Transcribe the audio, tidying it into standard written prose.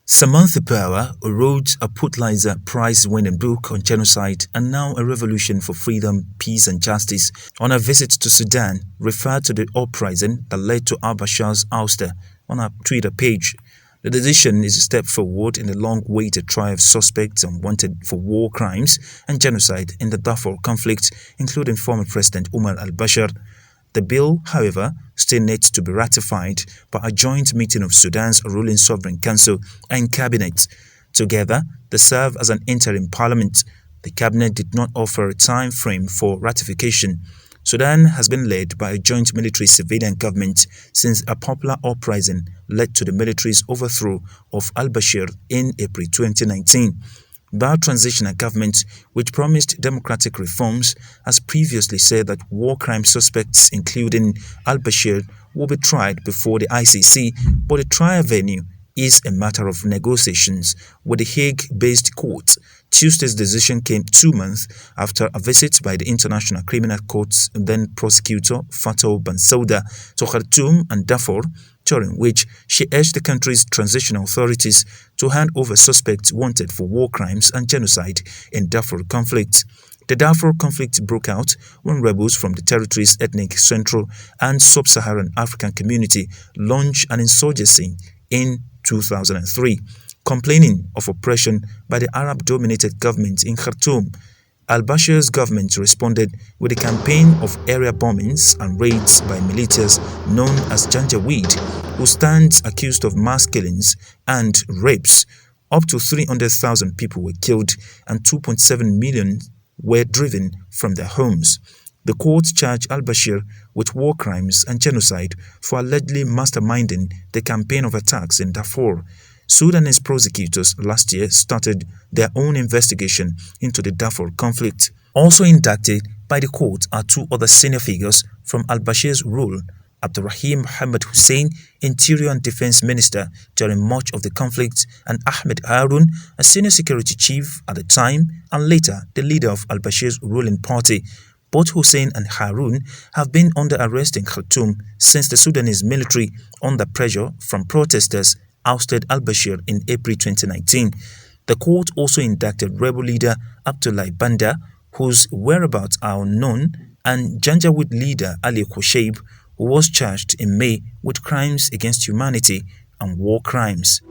Samantha Power, who wrote a Pulitzer Prize-winning book on genocide and now a revolution for freedom, peace and justice, on her visit to Sudan, referred to the uprising that led to al-Bashar's ouster on her Twitter page. The decision is a step forward in the long-awaited trial of suspects wanted for war crimes and genocide in the Darfur conflict, including former President Omar al-Bashir. The bill, however, still needs to be ratified by a joint meeting of Sudan's ruling Sovereign Council and Cabinet. Together, they serve as an interim parliament. The Cabinet did not offer a time frame for ratification. Sudan has been led by a joint military-civilian government since a popular uprising led to the military's overthrow of al-Bashir in April 2019. The transitional government, which promised democratic reforms, has previously said that war crime suspects, including al-Bashir, will be tried before the ICC, but the trial venue is a matter of negotiations with the Hague-based court. Tuesday's decision came 2 months after a visit by the International Criminal Court's then prosecutor Fatou Bensouda to Khartoum and Darfur, during which she urged the country's transitional authorities to hand over suspects wanted for war crimes and genocide in Darfur conflict. The Darfur conflict broke out when rebels from the territory's ethnic Central and Sub-Saharan African community launched an insurgency in 2003, complaining of oppression by the Arab-dominated government in Khartoum. Al-Bashir's government responded with a campaign of area bombings and raids by militias known as Janjaweed, who stands accused of mass killings and rapes. Up to 300,000 people were killed and 2.7 million were driven from their homes. The court charged al-Bashir with war crimes and genocide for allegedly masterminding the campaign of attacks in Darfur. Sudanese prosecutors last year started their own investigation into the Darfur conflict. Also indicted by the court are two other senior figures from al-Bashir's rule: Abdurrahim Mohammed Hussein, Interior and Defense Minister during much of the conflict, and Ahmed Harun, a senior security chief at the time and later the leader of al-Bashir's ruling party. Both Hussein and Harun have been under arrest in Khartoum since the Sudanese military, under pressure from protesters, ousted al-Bashir in April 2019. The court also indicted rebel leader Abdullah Banda, whose whereabouts are unknown, and Janjaweed leader Ali Khoshaib, who was charged in May with crimes against humanity and war crimes.